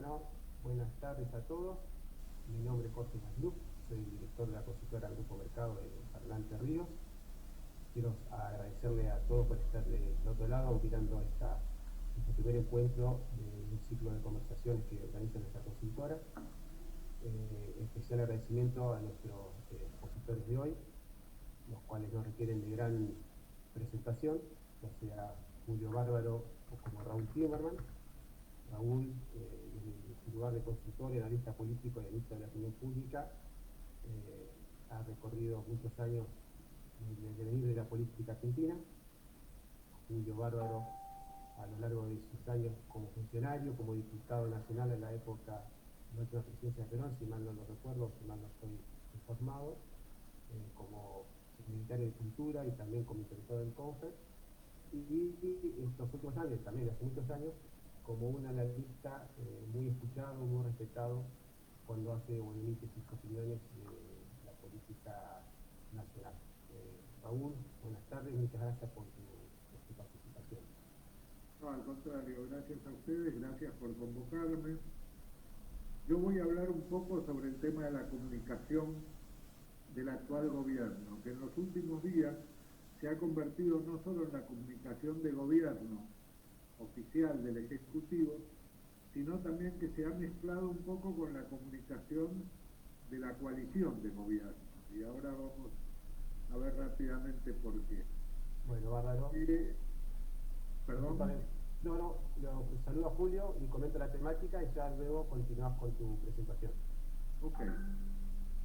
Bueno, buenas tardes a todos. Mi nombre es Jorge Masluc, soy el director de la consultora Grupo Mercado de Fernández Ríos. Quiero agradecerle a todos por estar del otro lado mirando este primer encuentro de un ciclo de conversaciones que organiza nuestra consultora. Especial agradecimiento a nuestros expositores de hoy, los cuales no requieren de gran presentación, ya sea Julio Bárbaro o como Raúl Timmerman. Raúl, en su lugar de consultor y analista político y analista de la opinión pública, ha recorrido muchos años en el devenir de la política argentina. Julio Bárbaro, a lo largo de sus años como funcionario, como diputado nacional en la época de la última presidencia de Perón, si mal no lo recuerdo, si mal no estoy informado, como secretario de Cultura y también como interventor del CONFER, y estos últimos años, también hace muchos años, como un analista muy escuchado, muy respetado cuando hace o emite sus opiniones de la política nacional. Raúl, buenas tardes, muchas gracias por tu participación. No, al contrario, gracias a ustedes, gracias por convocarme. Yo voy a hablar un poco sobre el tema de la comunicación del actual gobierno, que en los últimos días se ha convertido no solo en la comunicación de gobierno oficial del Ejecutivo, sino también que se ha mezclado un poco con la comunicación de la coalición de gobierno. Y ahora vamos a ver rápidamente por qué. Bueno, Bárbaro. ¿Perdón? No, saludo a Julio y comento la temática y ya luego continúas con tu presentación. Ok.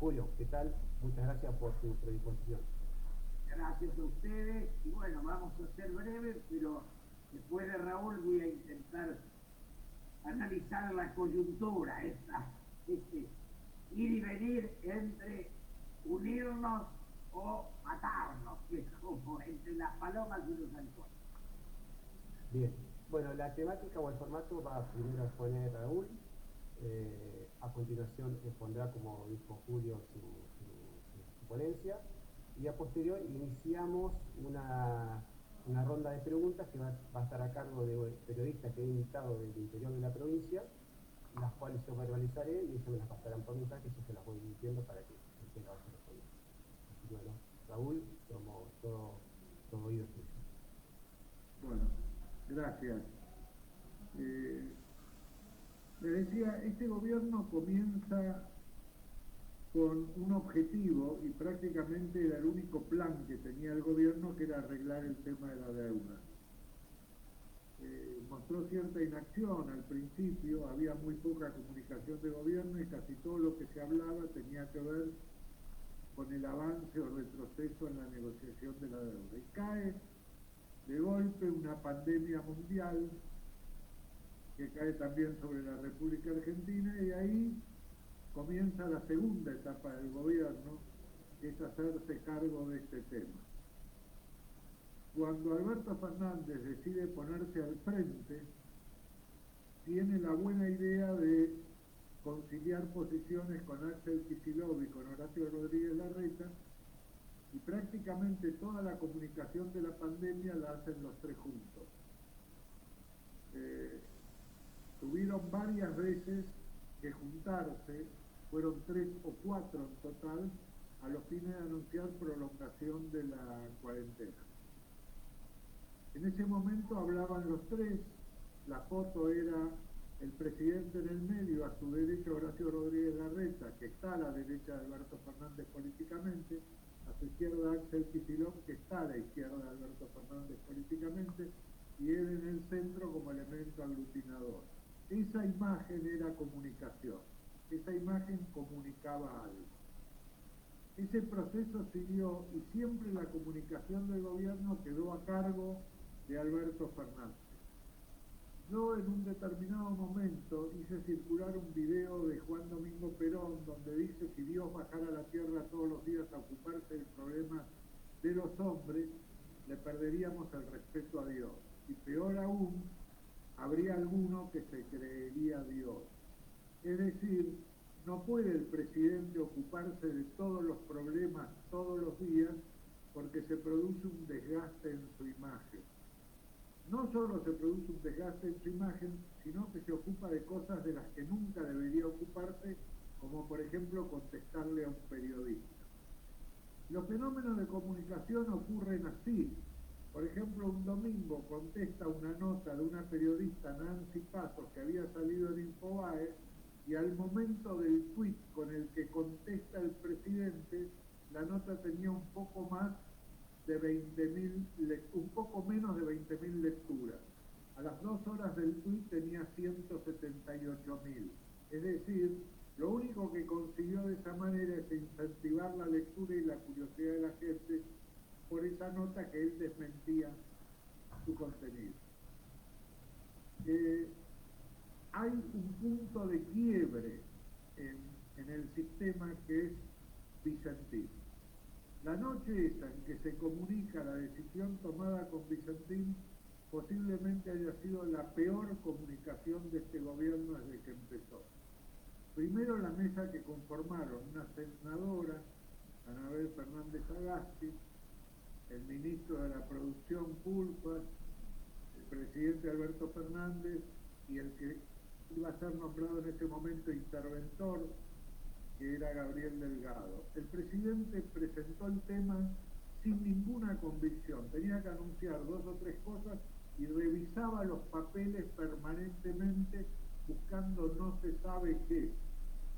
Julio, ¿qué tal? Muchas gracias por tu predisposición. Gracias a ustedes y bueno, vamos a ser breves, pero después de Raúl voy a intentar analizar la coyuntura, ir y venir entre unirnos o matarnos, que es como entre las palomas y los halcones. Bien, bueno, la temática o el formato va primero a exponer Raúl, a continuación expondrá, como dijo Julio, su ponencia, y a posterior iniciamos una ronda de preguntas que va a estar a cargo de periodistas que he invitado del interior de la provincia, las cuales yo verbalizaré y ellos me las pasarán por mensaje y yo se las voy diciendo para que tenga otro responder. Así que bueno, Raúl, somos todo oídos tuyos. Bueno, gracias. Les decía, este gobierno comienza con un objetivo y prácticamente era el único plan que tenía el gobierno, que era arreglar el tema de la deuda. Mostró cierta inacción al principio, había muy poca comunicación de gobierno y casi todo lo que se hablaba tenía que ver con el avance o retroceso en la negociación de la deuda. Y cae de golpe una pandemia mundial que cae también sobre la República Argentina y ahí comienza la segunda etapa del gobierno, que es hacerse cargo de este tema. Cuando Alberto Fernández decide ponerse al frente, tiene la buena idea de conciliar posiciones con Axel Kicillof y con Horacio Rodríguez Larreta, y prácticamente toda la comunicación de la pandemia la hacen los tres juntos. Tuvieron varias veces que juntarse, fueron 3 o 4 en total, a los fines de anunciar prolongación de la cuarentena. En ese momento hablaban los tres, la foto era el presidente en el medio, a su derecha Horacio Rodríguez Larreta, que está a la derecha de Alberto Fernández políticamente, a su izquierda Axel Kicillof, que está a la izquierda de Alberto Fernández políticamente, y él en el centro como elemento aglutinador. Esa imagen era comunicación, esa imagen comunicaba algo. Ese proceso siguió y siempre la comunicación del gobierno quedó a cargo de Alberto Fernández. Yo en un determinado momento hice circular un video de Juan Domingo Perón donde dice: si Dios bajara a la tierra todos los días a ocuparse del problema de los hombres, le perderíamos el respeto a Dios. Y peor aún, habría alguno que se creería Dios. Es decir, no puede el presidente ocuparse de todos los problemas todos los días porque se produce un desgaste en su imagen. No no solo se produce un desgaste en su imagen, sino que se ocupa de cosas de las que nunca debería ocuparse, como por ejemplo contestarle a un periodista. Los fenómenos de comunicación ocurren así. Por ejemplo, un domingo contesta una nota de una periodista, Nancy Pasos, que había salido en Infobae, y al momento del tuit con el que contesta el presidente, la nota tenía un poco más de 20.000, un poco menos de 20.000 lecturas. A las 2 horas del tuit tenía 178.000. Es decir, lo único que consiguió de esa manera es incentivar la lectura y la curiosidad de la gente por esa nota que él desmentía su contenido. Hay un punto de quiebre en el sistema que es Vicentín. La noche esa en que se comunica la decisión tomada con Vicentín posiblemente haya sido la peor comunicación de este gobierno desde que empezó. Primero la mesa que conformaron una senadora, Anabel Fernández Agasti, el ministro de la Producción Pulpas, el presidente Alberto Fernández y el que iba a ser nombrado en ese momento interventor, que era Gabriel Delgado. El presidente presentó el tema sin ninguna convicción, tenía que anunciar 2 o 3 cosas y revisaba los papeles permanentemente buscando no se sabe qué.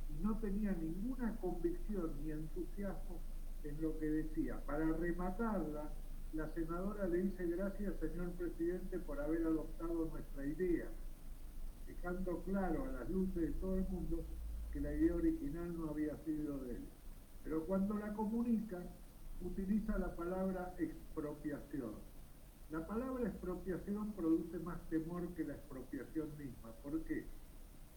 Y no tenía ninguna convicción ni entusiasmo en lo que decía. Para rematarla, la senadora le dice gracias, señor presidente, por haber adoptado nuestra idea, dejando claro a las luces de todo el mundo que la idea original no había sido de él. Pero cuando la comunica, utiliza la palabra expropiación. La palabra expropiación produce más temor que la expropiación misma. ¿Por qué?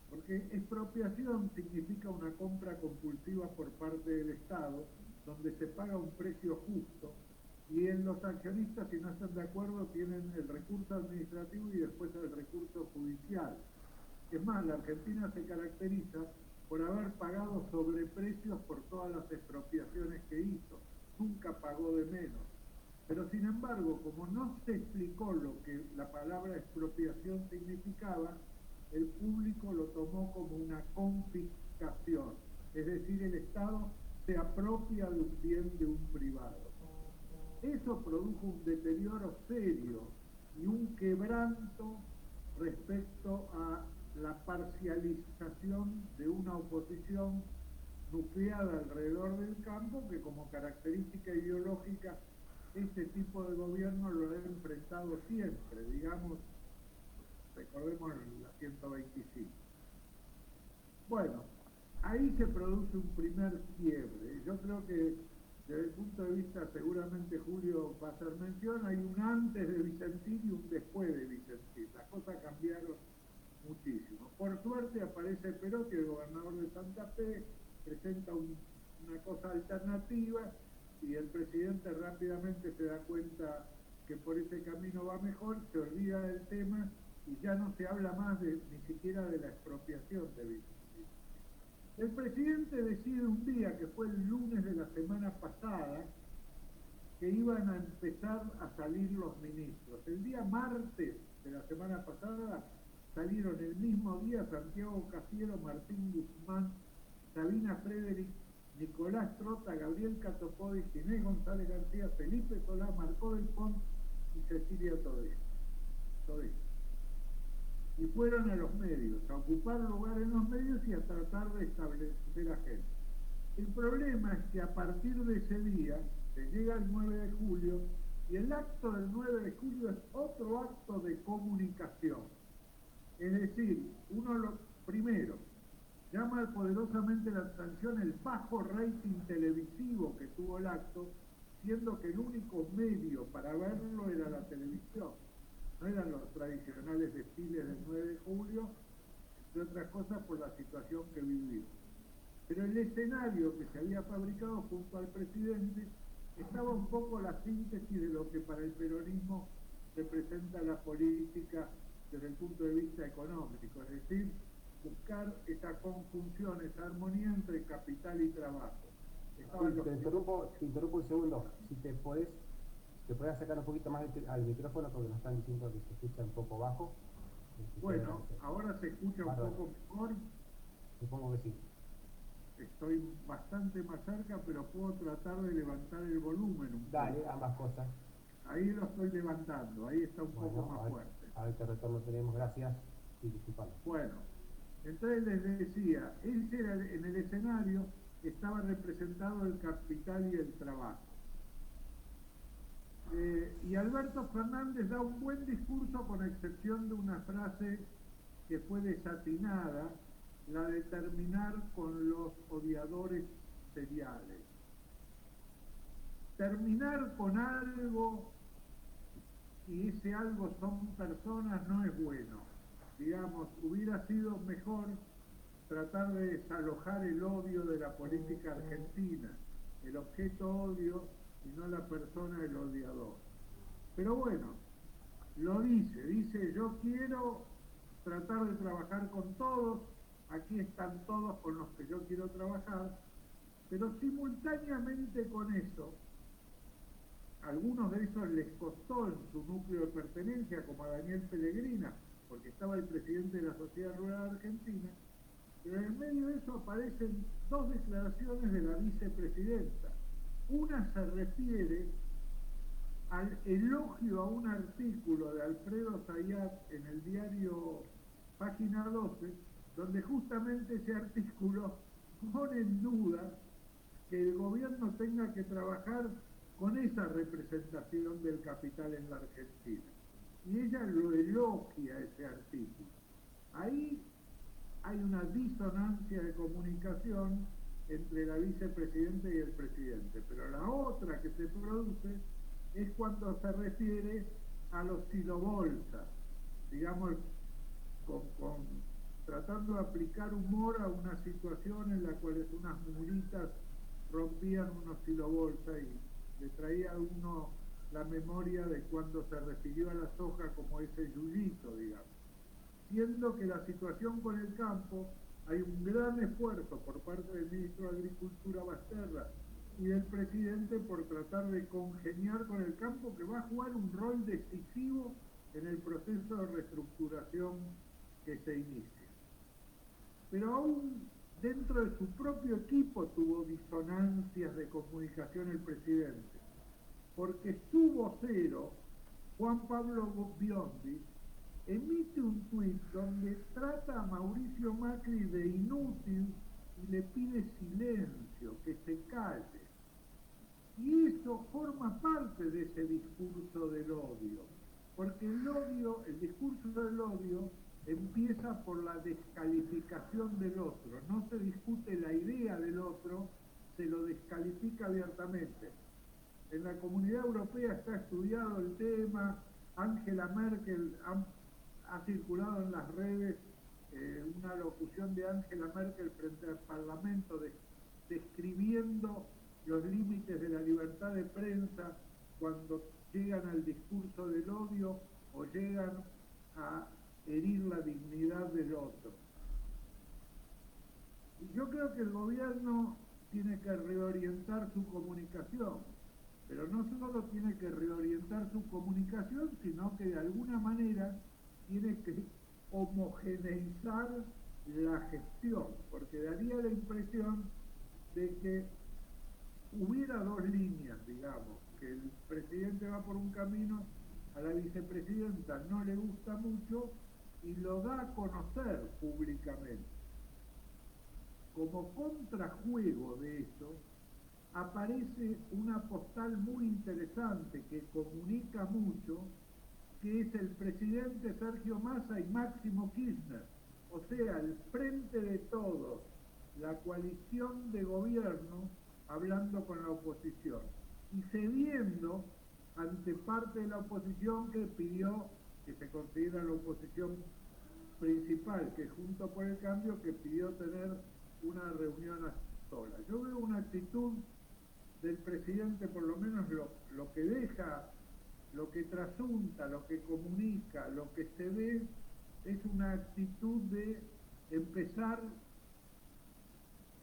Porque expropiación significa una compra compulsiva por parte del Estado, donde se paga un precio justo, y en los accionistas, si no están de acuerdo, tienen el recurso administrativo y después el recurso judicial. Es más, la Argentina se caracteriza por haber pagado sobreprecios por todas las expropiaciones que hizo. Nunca pagó de menos. Pero sin embargo, como no se explicó lo que la palabra expropiación significaba, el público lo tomó como una confiscación. Es decir, el Estado se apropia de un bien de un privado. Eso produjo un deterioro serio y un quebranto respecto a la parcialización de una oposición nucleada alrededor del campo, que como característica ideológica este tipo de gobierno lo ha enfrentado siempre, digamos, recordemos la 125. Bueno, ahí se produce un primer quiebre. Yo creo que desde el punto de vista, seguramente Julio va a hacer mención, hay un antes de Vicentín y un después de Vicentín. Las cosas cambiaron muchísimo. Por suerte aparece Perotti, el gobernador de Santa Fe, presenta una cosa alternativa y el presidente rápidamente se da cuenta que por ese camino va mejor, se olvida del tema y ya no se habla más ni siquiera de la expropiación de Vicentín. El presidente decide un día, que fue el lunes de la semana pasada, que iban a empezar a salir los ministros. El día martes de la semana pasada salieron el mismo día Santiago Cafiero, Martín Guzmán, Sabina Frederick, Nicolás Trota, Gabriel Catopodi, Ginés González García, Felipe Solá, Marcó del Pont y Cecilia Todés. Y fueron a los medios, a ocupar lugar en los medios y a tratar de establecer agenda. El problema es que a partir de ese día, se llega el 9 de julio, y el acto del 9 de julio es otro acto de comunicación. Es decir, primero, llama poderosamente la atención el bajo rating televisivo que tuvo el acto, siendo que el único medio para verlo era la televisión. No eran los tradicionales desfiles del 9 de julio, entre otras cosas por la situación que vivimos. Pero el escenario que se había fabricado junto al presidente estaba un poco la síntesis de lo que para el peronismo representa la política desde el punto de vista económico, es decir, buscar esa conjunción, esa armonía entre capital y trabajo. Te interrumpo un segundo, si te podés acercar un poquito más al micrófono porque nos están diciendo que se escucha un poco bajo. Bueno, ahora se escucha un poco mejor. Supongo que sí. Estoy bastante más cerca, pero puedo tratar de levantar el volumen un Dale, poco. ambas cosas. Ahí lo estoy levantando, ahí está un poco más fuerte. A ver qué retorno tenemos, gracias y disculpame. Bueno, entonces les decía, ese era en el escenario estaba representado el capital y el trabajo. Y Alberto Fernández da un buen discurso con excepción de una frase que fue desatinada, la de terminar con los odiadores seriales. Terminar con algo, y ese algo son personas, no es bueno. Digamos, hubiera sido mejor tratar de desalojar el odio de la política argentina, el objeto odio y no la persona el odiador. Pero bueno, lo dice, yo quiero tratar de trabajar con todos, aquí están todos con los que yo quiero trabajar, pero simultáneamente con eso, algunos de esos les costó en su núcleo de pertenencia, como a Daniel Pellegrina, porque estaba el presidente de la Sociedad Rural Argentina, pero en el medio de eso aparecen dos declaraciones de la vicepresidenta. Una se refiere al elogio a un artículo de Alfredo Zayat en el diario Página 12, donde justamente ese artículo pone en duda que el gobierno tenga que trabajar con esa representación del capital en la Argentina. Y ella lo elogia ese artículo. Ahí hay una disonancia de comunicación entre la vicepresidenta y el presidente, pero la otra que se produce es cuando se refiere a los silobolsas, digamos, tratando de aplicar humor a una situación en la cual unas muritas rompían unos silobolsas y le traía a uno la memoria de cuando se refirió a la soja como ese yuyito, digamos. Siendo que la situación con el campo, hay un gran esfuerzo por parte del ministro de Agricultura Basterra y del presidente por tratar de congeniar con el campo, que va a jugar un rol decisivo en el proceso de reestructuración que se inicia. Pero aún dentro de su propio equipo tuvo disonancias de comunicación el presidente, porque su vocero, Juan Pablo Biondi, emite un tuit donde trata a Mauricio Macri de inútil y le pide silencio, que se calle. Y eso forma parte de ese discurso del odio, porque el discurso del odio empieza por la descalificación del otro, no se discute la idea del otro, se lo descalifica abiertamente. En la Comunidad Europea está estudiado el tema, Angela Merkel ha circulado en las redes una locución de Angela Merkel frente al Parlamento describiendo los límites de la libertad de prensa cuando llegan al discurso del odio o llegan a herir la dignidad del otro. Y yo creo que el gobierno tiene que reorientar su comunicación, pero no solo tiene que reorientar su comunicación, sino que de alguna manera tiene que homogeneizar la gestión, porque daría la impresión de que hubiera dos líneas, digamos, que el presidente va por un camino, a la vicepresidenta no le gusta mucho y lo da a conocer públicamente. Como contrajuego de eso, aparece una postal muy interesante que comunica mucho, que es el presidente Sergio Massa y Máximo Kirchner, o sea, el frente de todos, la coalición de gobierno hablando con la oposición y cediendo ante parte de la oposición que pidió, que se considera la oposición principal, que Juntos por el Cambio, que pidió tener una reunión a solas. Yo veo una actitud del presidente, por lo menos lo que deja, lo que trasunta, lo que comunica, lo que se ve, es una actitud de empezar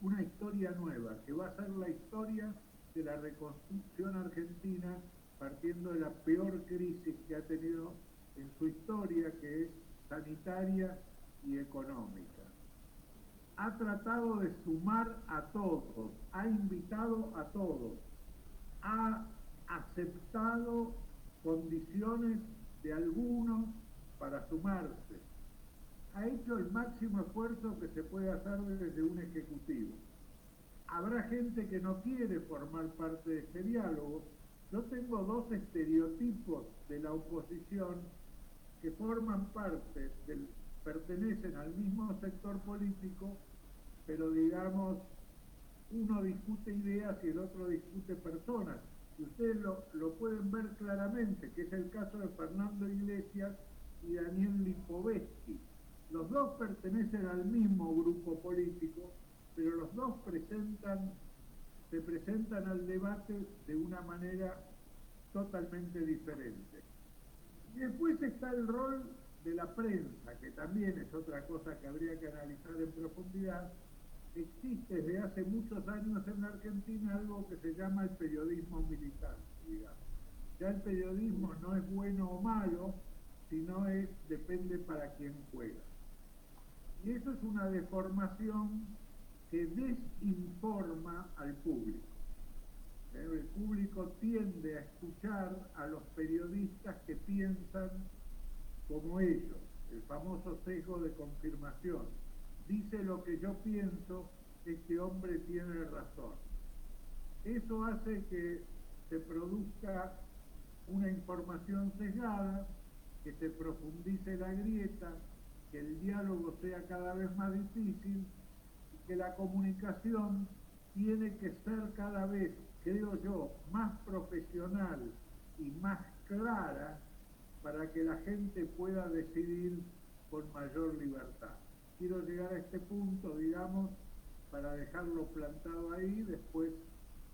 una historia nueva, que va a ser la historia de la reconstrucción argentina partiendo de la peor crisis que ha tenido en su historia, que es sanitaria y económica. Ha tratado de sumar a todos, ha invitado a todos, ha aceptado condiciones de algunos para sumarse, ha hecho el máximo esfuerzo que se puede hacer desde un ejecutivo. Habrá gente que no quiere formar parte de este diálogo. Yo tengo dos estereotipos de la oposición que forman parte pertenecen al mismo sector político, pero digamos, uno discute ideas y el otro discute personas. Y ustedes lo pueden ver claramente, que es el caso de Fernando Iglesias y Daniel Lipovetsky. Los dos pertenecen al mismo grupo político, pero los dos se presentan al debate de una manera totalmente diferente. Y después está el rol de la prensa, que también es otra cosa que habría que analizar en profundidad. Existe desde hace muchos años en la Argentina algo que se llama el periodismo militante, digamos. Ya el periodismo no es bueno o malo, sino depende para quién juega. Y eso es una deformación que desinforma al público. El público tiende a escuchar a los periodistas que piensan como ellos, el famoso sesgo de confirmación. Dice lo que yo pienso, este hombre tiene razón. Eso hace que se produzca una información sesgada, que se profundice la grieta, que el diálogo sea cada vez más difícil y que la comunicación tiene que ser cada vez, creo yo, más profesional y más clara para que la gente pueda decidir con mayor libertad. Quiero llegar a este punto, digamos, para dejarlo plantado ahí. Después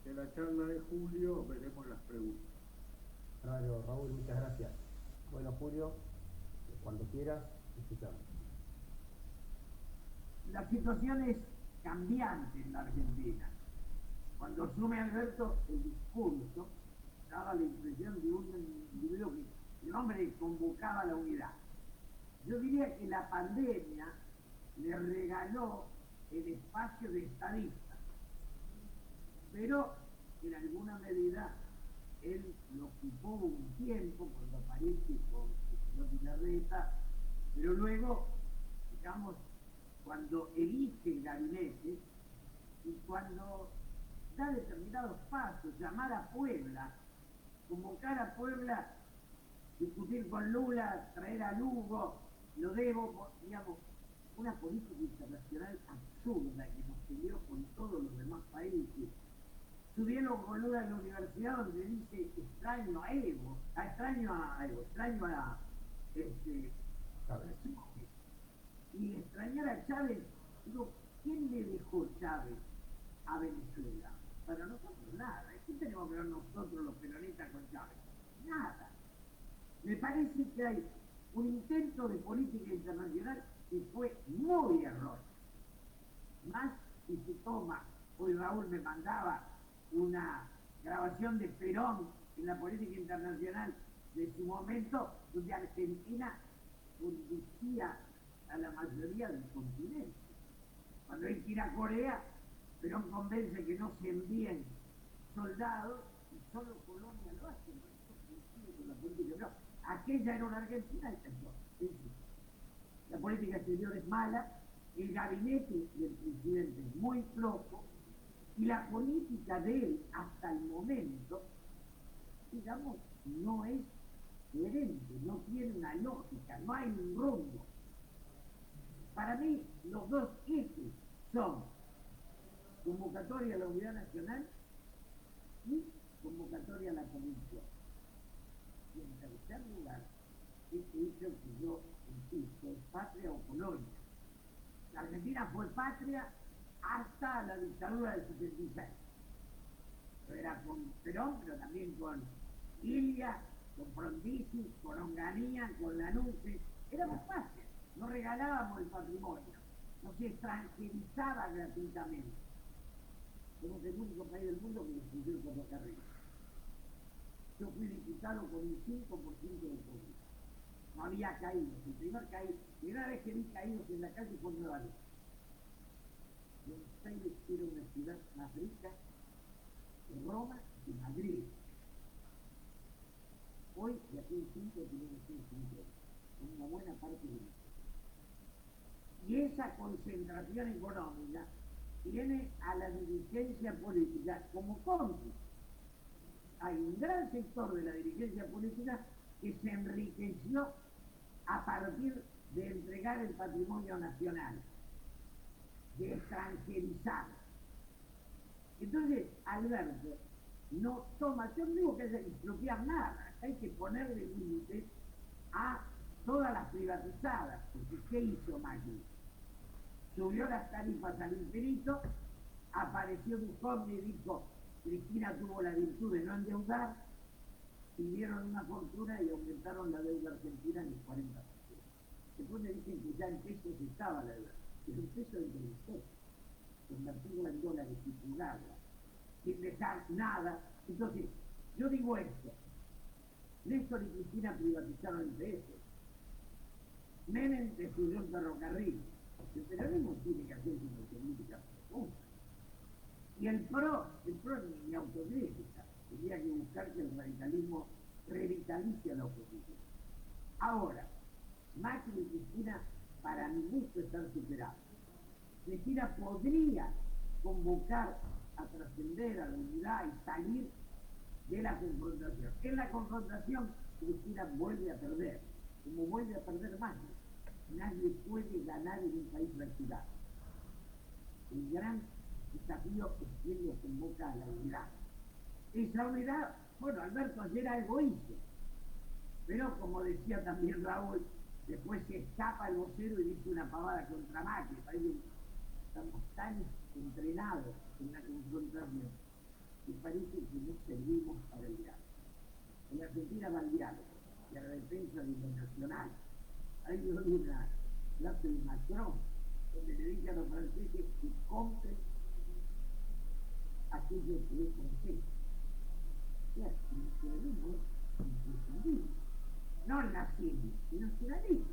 de la charla de Julio veremos las preguntas. Claro, Raúl, muchas gracias. Bueno, Julio, cuando quieras, escuchamos. La situación es cambiante en la Argentina. Cuando asume Alberto el discurso, daba la impresión de un individuo que el hombre convocaba a la unidad. Yo diría que la pandemia le regaló el espacio de estadista, pero en alguna medida él lo ocupó un tiempo cuando aparece con Larreta, pero luego, digamos, cuando elige el gabinete y cuando da determinados pasos, llamar a Puebla, convocar a Puebla, discutir con Lula, traer a Lugo, lo debo, digamos, una política internacional absurda que nos peleó con todos los demás países. Su diálogo con Lula en la universidad, donde dice extraño a Evo, y extrañar a Chávez. Digo, ¿quién le dejó Chávez a Venezuela? Para nosotros nada. ¿Qué tenemos que ver nosotros los peronistas con Chávez? Nada. Me parece que hay un intento de política internacional que fue muy erróneo. Más si se toma, hoy Raúl me mandaba una grabación de Perón en la política internacional de su momento, donde Argentina conducía a la mayoría del continente. Cuando hay que ir a Corea, Perón convence que no se envíen soldados y solo Colombia lo hace. ¿No? La política, aquella era una Argentina y entonces, la política exterior es mala, el gabinete del presidente es muy flojo y la política de él hasta el momento, digamos, no es coherente, no tiene una lógica, no hay un rumbo. Para mí, los dos ejes son convocatoria a la unidad nacional y convocatoria a la convención. Y en tercer lugar, este hecho que yo insisto, es patria o colonia. La Argentina fue patria hasta la dictadura del 76. Era con Perón, pero también con Ilia, con Frondizi, con Onganía, con Lanusse. Éramos patria, no regalábamos el patrimonio, no se extranjerizaba gratuitamente. Somos el único país del mundo que destruyó el ferrocarril. yo fui diputado con un 5% de pobreza. No había caídos. Primera vez que vi caídos en la calle fue en Nueva York. Buenos Aires era una ciudad más rica que Roma y Madrid. Hoy, de aquí en 5 tenemos un 5, con una buena parte de nosotros. Y esa concentración económica tiene a la dirigencia política como cómplice. Hay un gran sector de la dirigencia política que se enriqueció a partir de entregar el patrimonio nacional, de extranjerizar. Entonces, Alberto no toma, yo no digo que haya que expropiar nada, hay que ponerle límites a todas las privatizadas, porque ¿qué hizo Macri? Subió las tarifas al infinito, apareció Duchovny y dijo, Cristina tuvo la virtud de no endeudar, pidieron una fortuna y aumentaron la deuda argentina en el 40%. Después me dicen que ya en pesos estaba la deuda, pero el peso es del peso, convertirla en dólares y jugarla, sin dejar nada. Entonces, yo digo esto, Néstor y Cristina privatizaron el PS, Menem destruyó el ferrocarril, el peronismo tiene que hacer una política profunda. Y el PRO ni autocrítica, tendría que buscar que el radicalismo revitalice a la oposición. Ahora, Macri y Cristina, para mi gusto, están superados. Cristina podría convocar a trascender a la unidad y salir de la confrontación. En la confrontación, Cristina vuelve a perder, como vuelve a perder Macri. Nadie puede ganar en un país fracturado. El gran desafío es quien lo convoca a la unidad. Esa unidad, bueno, Alberto ayer algo hizo, pero como decía también Raúl, después se escapa el vocero y dice una pavada contra Macri. Estamos tan entrenados en la confrontación que parece que no servimos para el diálogo. En Argentina va el diálogo y a la defensa de lo nacional. Hay una clase de Macron donde le dice a los franceses que compren aquello que es francés. O sea, el nacionalismo es imprescindible. No el nazismo, el nacionalismo.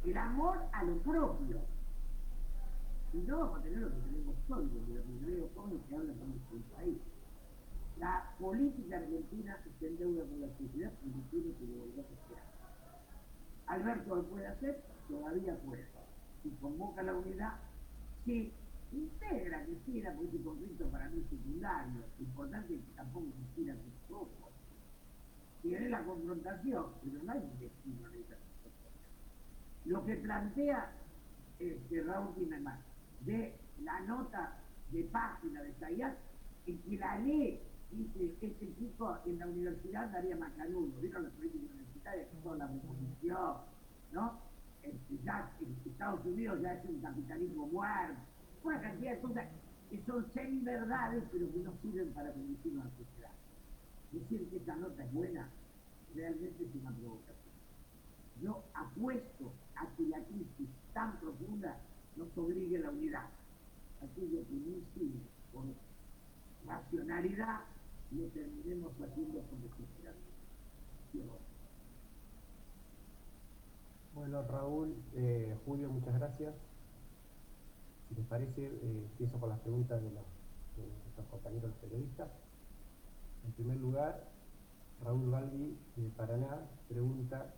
El amor a lo propio. Y no vamos a tener lo que tenemos hoy, donde los primeros jóvenes que hablan con nuestro país. La política argentina está en deuda con la sociedad y no tiene que devolver a esperar. Alberto lo puede hacer, todavía puede. Si convoca la unidad, si integra Cristina, porque ese conflicto para mí es secundario. Lo importante es que tampoco Cristina se ocupa. Tiene la confrontación, pero no hay un destino en esa confrontación. Lo que plantea Raúl Timerman de la nota de página de Zayat es que la lee, dice, este chico en la universidad daría macanudo, ¿vieron las políticas universitarias que son la reposición, ¿no? Ya Estados Unidos ya es un capitalismo muerto, una cantidad de cosas que son semi-verdades, pero que no sirven para conducir una sociedad. Decir que esta nota es buena, realmente es una provocación. Yo apuesto a que la crisis tan profunda nos obligue a la unidad. Aquello que no sirve con racionalidad, lo terminemos haciendo con desesperación. Bueno, Raúl, Julio, muchas gracias. Si les parece, empiezo con las preguntas de nuestros compañeros periodistas. En primer lugar, Raúl Balbi, de Paraná, pregunta: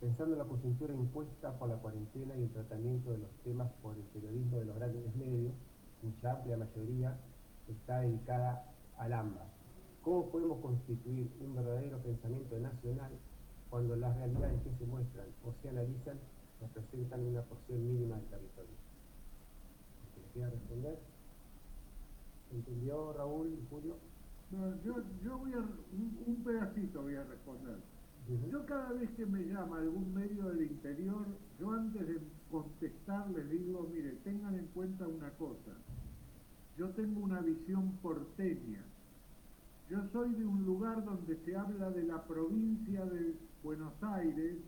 pensando en la coyuntura impuesta por la cuarentena y el tratamiento de los temas por el periodismo de los grandes medios, cuya amplia mayoría está dedicada al AMBA, ¿cómo podemos constituir un verdadero pensamiento nacional cuando las realidades que se muestran o se analizan representan una porción mínima del territorio? ¿Se le quiera responder? ¿Entendió, Raúl y Julio? No, yo voy a un pedacito voy a responder. Yo cada vez que me llama algún medio del interior, yo antes de contestar les digo, mire, tengan en cuenta una cosa. Yo tengo una visión porteña. Yo soy de un lugar donde se habla de la provincia de Buenos Aires,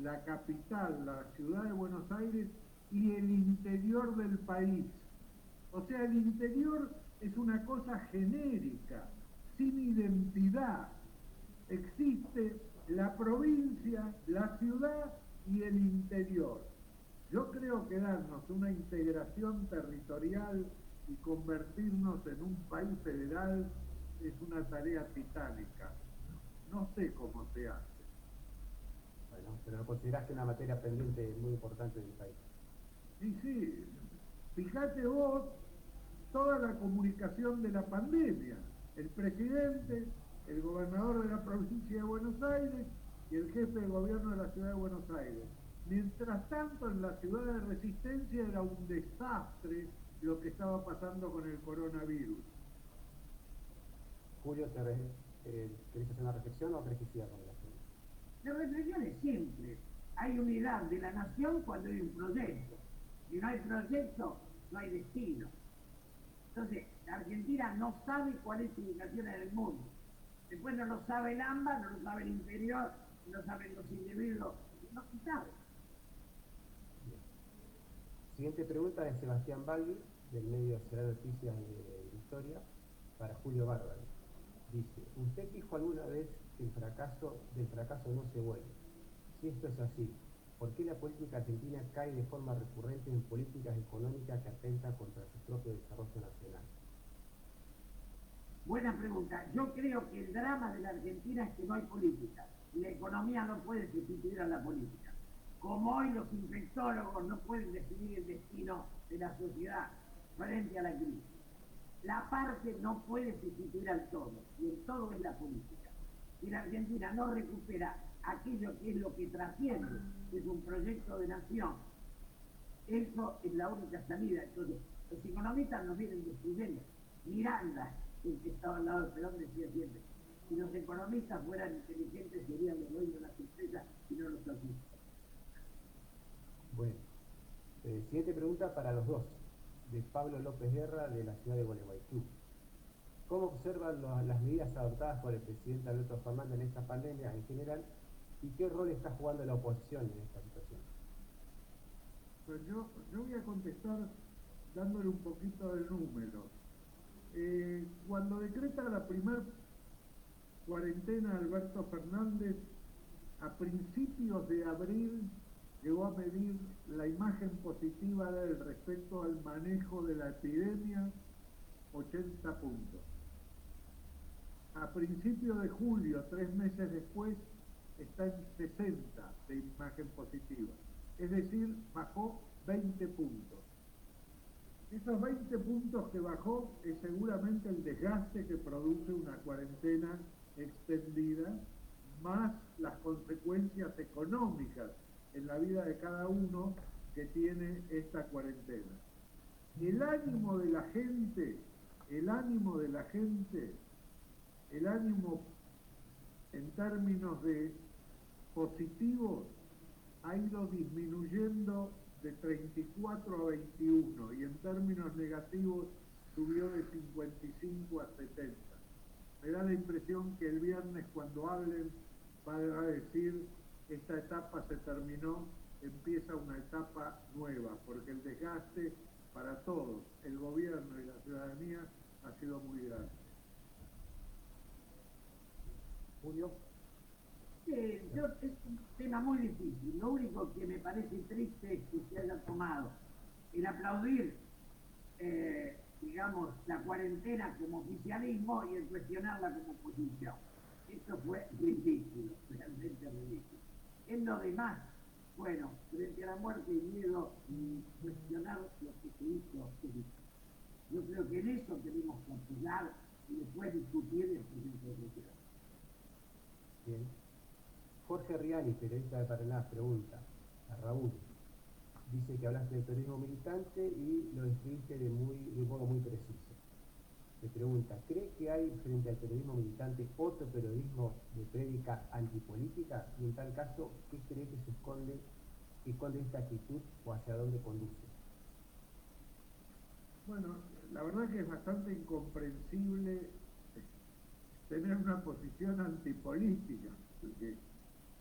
la capital, la ciudad de Buenos Aires y el interior del país. O sea, el interior es una cosa genérica, sin identidad. existe la provincia, la ciudad y el interior. Yo creo que darnos una integración territorial y convertirnos en un país federal es una tarea titánica. No sé cómo se hace. Bueno, pero considerás que es una materia pendiente muy importante del país. Y sí, fíjate vos toda la comunicación de la pandemia. El presidente, el gobernador de la provincia de Buenos Aires y el jefe de gobierno de la ciudad de Buenos Aires. Mientras tanto, en la ciudad de Resistencia era un desastre lo que estaba pasando con el coronavirus. Julio, ¿querés hacer una reflexión o crees que siga con la gente? La reflexión es simple. Hay unidad de la nación cuando hay un proyecto. Si no hay proyecto, no hay destino. Entonces, la Argentina no sabe cuál es su ubicación en el mundo. Después no lo sabe el AMBA, no lo sabe el interior, no lo saben los individuos, no se sabe. Bien. Siguiente pregunta de Sebastián Bagui, del medio Será Noticias de Historia, para Julio Bárbaro. Dice, usted dijo alguna vez que del fracaso no se vuelve. Si esto es así, ¿por qué la política argentina cae de forma recurrente en políticas económicas que atentan contra su propio desarrollo nacional? Buena pregunta. Yo creo que el drama de la Argentina es que no hay política. La economía no puede sustituir a la política. Como hoy los infectólogos no pueden decidir el destino de la sociedad frente a la crisis. La parte no puede sustituir al todo, y el todo es la política. Si la Argentina no recupera aquello que es lo que trasciende, que es un proyecto de nación, eso es la única salida. Entonces, los economistas nos vienen destruyendo. Miranda, el que estaba al lado de Perón, decía siempre, si los economistas fueran inteligentes serían los dueños de las empresas y no los artistas. Bueno, siguiente pregunta para los dos, de Pablo López Guerra, de la ciudad de Gualeguaychú. ¿Cómo observan las medidas adoptadas por el presidente Alberto Fernández en esta pandemia en general y qué rol está jugando la oposición en esta situación? Pues yo voy a contestar dándole un poquito de número. Cuando decreta la primera cuarentena Alberto Fernández, a principios de abril llegó a medir la imagen positiva de él respecto al manejo de la epidemia, 80 puntos. A principios de julio, 3 meses después, está en 60 de imagen positiva. Es decir, bajó 20 puntos. Esos 20 puntos que bajó es seguramente el desgaste que produce una cuarentena extendida, más las consecuencias económicas en la vida de cada uno que tiene esta cuarentena. El ánimo de la gente, el ánimo en términos de positivos ha ido disminuyendo de 34 a 21 y en términos negativos subió de 55 a 70. Me da la impresión que el viernes cuando hablen van a decir esta etapa se terminó, empieza una etapa nueva, porque el desgaste para todos, el gobierno y la ciudadanía, ha sido muy grande. Julio. Es un tema muy difícil. Lo único que me parece triste es que se haya tomado el aplaudir, digamos, la cuarentena como oficialismo y el cuestionarla como oposición. Esto fue ridículo, realmente ridículo. En lo demás, bueno, frente a la muerte y miedo, cuestionar lo que se hizo es difícil. Yo creo que en eso tenemos que apoyar y después discutir el proceso de sociedad. Bien. Jorge Riani, periodista de Paraná, pregunta a Raúl. Dice que hablaste del periodismo militante y lo describiste de un modo muy preciso. Le pregunta, ¿cree que hay frente al periodismo militante otro periodismo de prédica antipolítica? Y en tal caso, ¿qué cree que esconde esta actitud o hacia dónde conduce? Bueno, la verdad que es bastante incomprensible tener una posición antipolítica, porque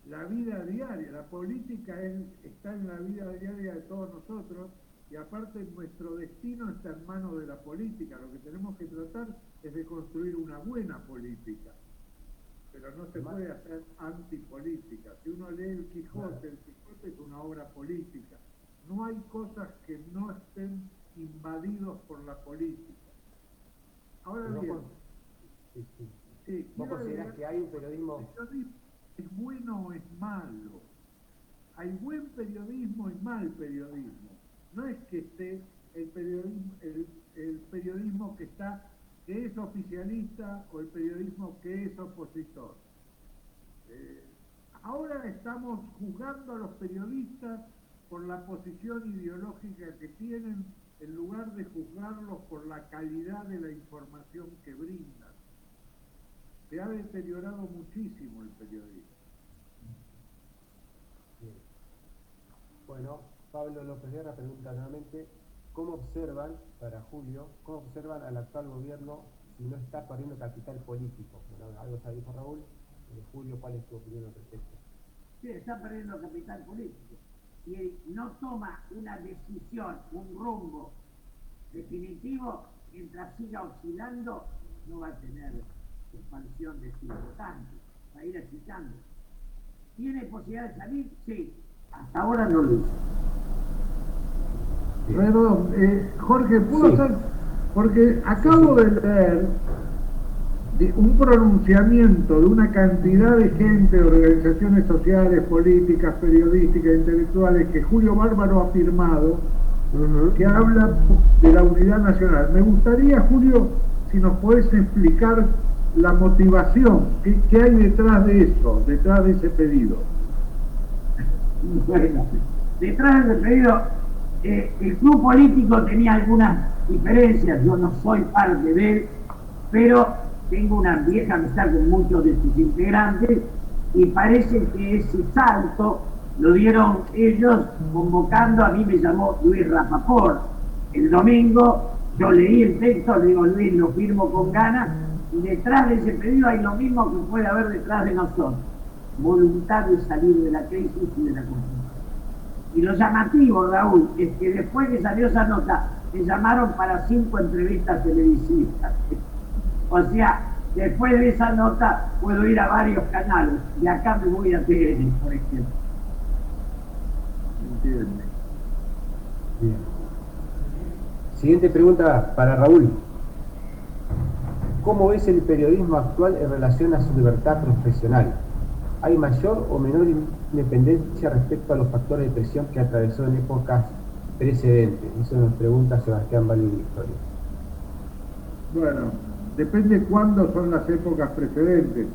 la vida diaria, la política está en la vida diaria de todos nosotros y aparte nuestro destino está en manos de la política. Lo que tenemos que tratar es de construir una buena política. pero no se puede hacer antipolítica. Si uno lee el Quijote es una obra política. No hay cosas que no estén invadidos por la política. Ahora bien, ¿Vos considerás que hay un periodismo? ¿el periodismo es bueno o es malo? Hay buen periodismo y mal periodismo. No es que esté el periodismo que es oficialista o el periodismo que es opositor. Ahora estamos juzgando a los periodistas por la posición ideológica que tienen, en lugar de juzgarlos por la calidad de la información que brindan. Se ha deteriorado muchísimo el periodismo. Bien. Bueno, Pablo López Guerra pregunta nuevamente, ¿cómo observan, para Julio, cómo observan al actual gobierno si no está perdiendo capital político? Bueno, algo ya dijo Raúl. Julio, ¿cuál es tu opinión al respecto? Sí, está perdiendo capital político. Si no toma una decisión, un rumbo definitivo, mientras siga oscilando, no va a tener expansión de sus votantes, va a ir achicando. ¿Tiene posibilidad de salir? Sí. Hasta ahora no lo hizo. Perdón, Jorge, ¿puedo hacer? Porque acabo de leer un pronunciamiento de una cantidad de gente, de organizaciones sociales, políticas, periodísticas, intelectuales, que Julio Bárbaro ha firmado, que habla de la unidad nacional. Me gustaría, Julio, si nos podés explicar la motivación, qué hay detrás de eso, detrás de ese pedido. Bueno, detrás del pedido, el club político tenía algunas diferencias, yo no soy parte de él, pero tengo una vieja amistad con muchos de sus integrantes y parece que ese salto lo dieron ellos convocando. A mí me llamó Luis Rapaport el domingo, yo leí el texto, le digo, Luis, lo firmo con ganas, y detrás de ese pedido hay lo mismo que puede haber detrás de nosotros: voluntad de salir de la crisis y de la confusión. Y lo llamativo, Raúl, es que después que salió esa nota, me llamaron para 5 entrevistas televisivas. O sea, después de esa nota puedo ir a varios canales, y acá me voy a TN, por ejemplo. Entiende. Bien. Siguiente pregunta para Raúl. ¿Cómo ves el periodismo actual en relación a su libertad profesional? ¿Hay mayor o menor independencia respecto a los factores de presión que atravesó en épocas precedentes? Eso nos pregunta Sebastián Valle Victoria. Bueno, depende cuándo son las épocas precedentes.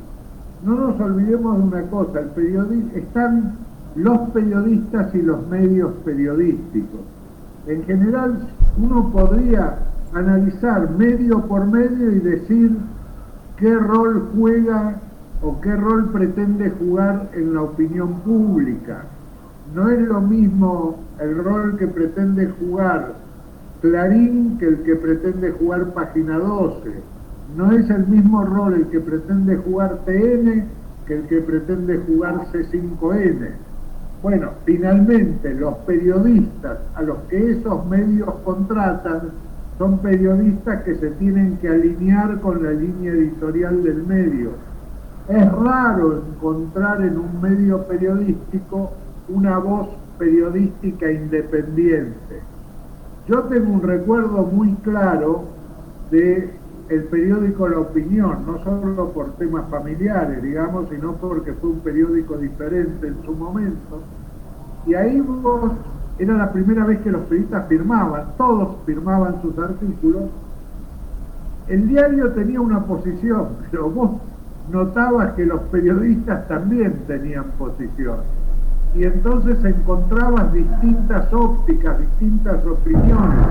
No nos olvidemos de una cosa, están los periodistas y los medios periodísticos. En general, uno podría analizar medio por medio y decir qué rol juega o qué rol pretende jugar en la opinión pública. No es lo mismo el rol que pretende jugar Clarín que el que pretende jugar Página 12. No es el mismo rol el que pretende jugar TN que el que pretende jugar C5N. Bueno, finalmente los periodistas a los que esos medios contratan son periodistas que se tienen que alinear con la línea editorial del medio. Es raro encontrar en un medio periodístico una voz periodística independiente. Yo tengo un recuerdo muy claro de el periódico La Opinión, no solo por temas familiares, digamos, sino porque fue un periódico diferente en su momento. Y ahí era la primera vez que los periodistas firmaban, todos firmaban sus artículos. El diario tenía una posición, pero vos notabas que los periodistas también tenían posición. Y entonces encontrabas distintas ópticas, distintas opiniones.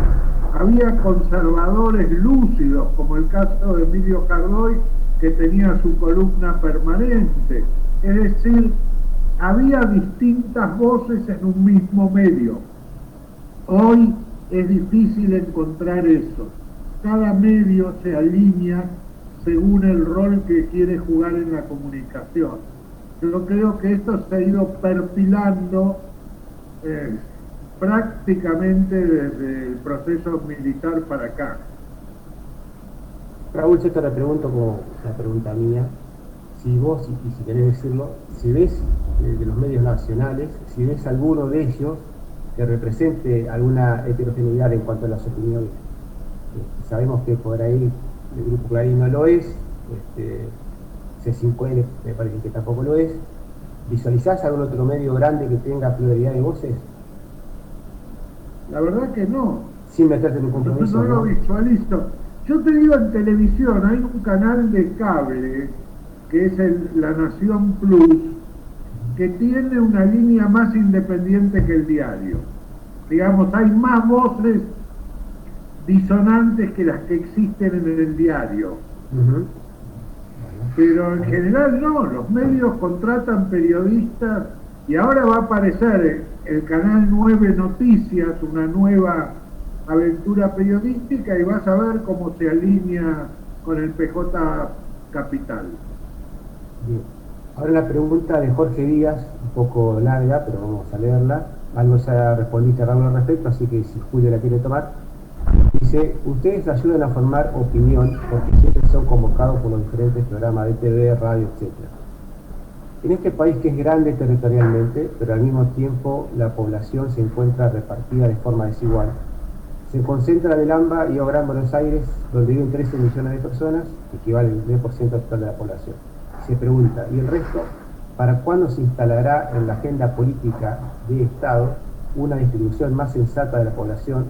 Había conservadores lúcidos, como el caso de Emilio Cardoy, que tenía su columna permanente. Es decir, había distintas voces en un mismo medio. Hoy es difícil encontrar eso. Cada medio se alinea según el rol que quiere jugar en la comunicación. Yo creo que esto se ha ido perfilando prácticamente desde el proceso militar para acá. Raúl, yo te repregunto como una pregunta mía, si vos, y si querés decirlo, si ves de los medios nacionales, si ves alguno de ellos que represente alguna heterogeneidad en cuanto a las opiniones. Sabemos que por ahí el Grupo Clarín no lo es, C5N me parece que tampoco lo es. ¿Visualizás algún otro medio grande que tenga pluralidad de voces? La verdad que no. Sin meterte en un compromiso. No lo visualizo. Yo te digo, en televisión hay un canal de cable que es La Nación Plus, que tiene una línea más independiente que el diario. Digamos, hay más voces disonantes que las que existen en el diario. Pero en general no, los medios contratan periodistas y ahora va a aparecer el canal 9 Noticias, una nueva aventura periodística, y vas a ver cómo se alinea con el PJ Capital. Bien. Ahora la pregunta de Jorge Díaz, un poco larga, pero vamos a leerla. Algo ya respondiste Raúl al respecto, así que si Julio la quiere tomar. Dice, ustedes ayudan a formar opinión porque siempre son convocados por los diferentes programas de TV, radio, etc. En este país que es grande territorialmente, pero al mismo tiempo la población se encuentra repartida de forma desigual, se concentra el AMBA y Gran Buenos Aires, donde viven 13 millones de personas, que equivale al 10% total de la población. Se pregunta, ¿y el resto? ¿Para cuándo se instalará en la agenda política de Estado una distribución más sensata de la población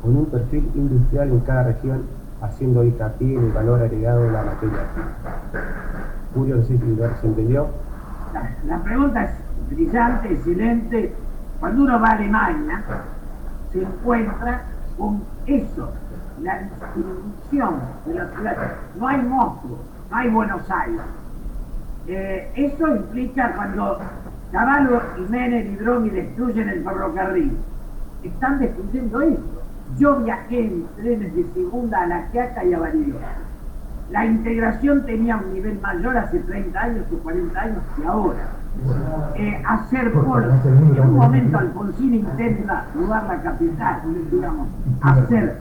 con un perfil industrial en cada región, haciendo hincapié en el valor agregado de la materia? Julio, no sé si se entendió. La pregunta es brillante, excelente. Cuando uno va a Alemania, se encuentra con eso, la distribución de la ciudad. No hay monstruos, no hay Buenos Aires. Eso implica cuando Cavallo y Menem y Dromi destruyen el ferrocarril. Están destruyendo eso. Yo viajé en trenes de segunda a La Quiaca y a Bariloche. La integración tenía un nivel mayor hace 30 años o 40 años que ahora. Hacer en un momento Alfonsín intenta mudar la capital, digamos, hacer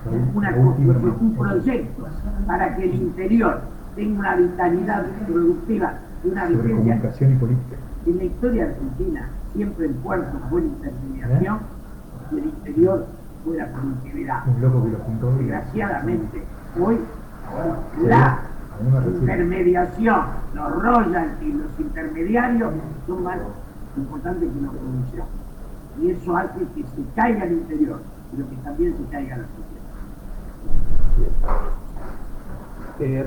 un proyecto para que el interior tenga una vitalidad productiva y una vigencia. Comunicación y política. En la historia argentina, siempre el puerto fue la intermediación y el interior fue la conectividad. Un loco que lo juntó. Desgraciadamente, hoy la intermediación, los royalties, los intermediarios son más importantes que la producción. Y eso hace que se caiga el interior, pero que también se caiga la sociedad.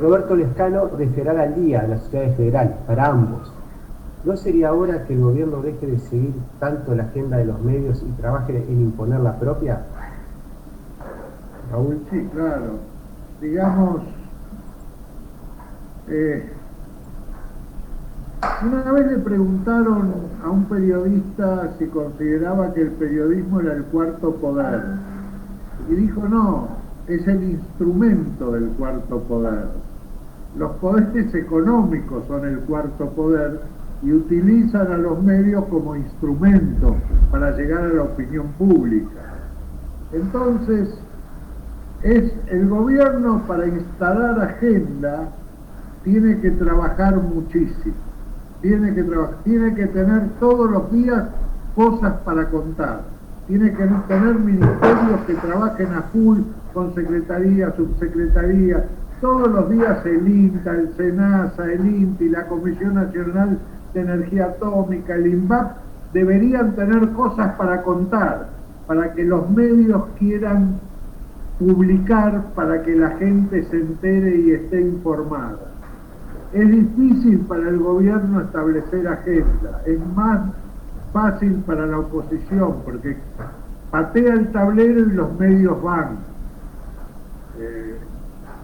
Roberto Lescano referirá al día de las sociedades federales, para ambos. ¿No sería ahora que el gobierno deje de seguir tanto la agenda de los medios y trabaje en imponer la propia? Raúl. Sí, claro. Digamos, una vez le preguntaron a un periodista si consideraba que el periodismo era el cuarto poder, y dijo no, es el instrumento del cuarto poder. Los poderes económicos son el cuarto poder y utilizan a los medios como instrumento para llegar a la opinión pública. Entonces, es el gobierno, para instalar agenda, tiene que trabajar muchísimo, tiene que tener todos los días cosas para contar, tiene que tener ministerios que trabajen a full con secretaría, subsecretaría, todos los días el INTA, el SENASA, el INTI, la Comisión Nacional de Energía Atómica, el INVAP, deberían tener cosas para contar, para que los medios quieran publicar, para que la gente se entere y esté informada. Es difícil para el gobierno establecer agenda, es más fácil para la oposición, porque patea el tablero y los medios van.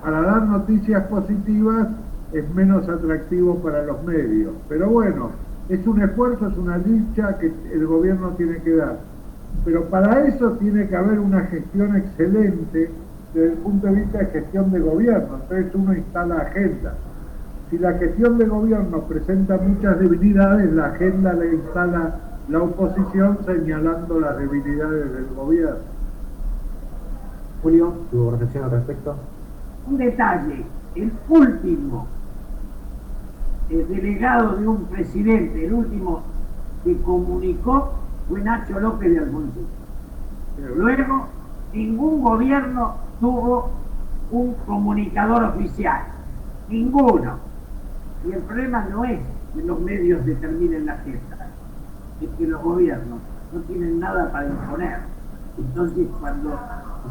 Para dar noticias positivas es menos atractivo para los medios, pero bueno, es un esfuerzo, es una lucha que el gobierno tiene que dar. Pero para eso tiene que haber una gestión excelente desde el punto de vista de gestión de gobierno. Entonces uno instala agenda. Si la gestión de gobierno presenta muchas debilidades, la agenda la instala la oposición señalando las debilidades del gobierno. Julio, ¿tu reflexión al respecto? Un detalle, el último delegado de un presidente. El último que comunicó fue Nacho López de Alfonsín. Luego, ningún gobierno tuvo un comunicador oficial. Ninguno. Y el problema no es que los medios determinen la agenda, es que los gobiernos no tienen nada para imponer. Entonces, cuando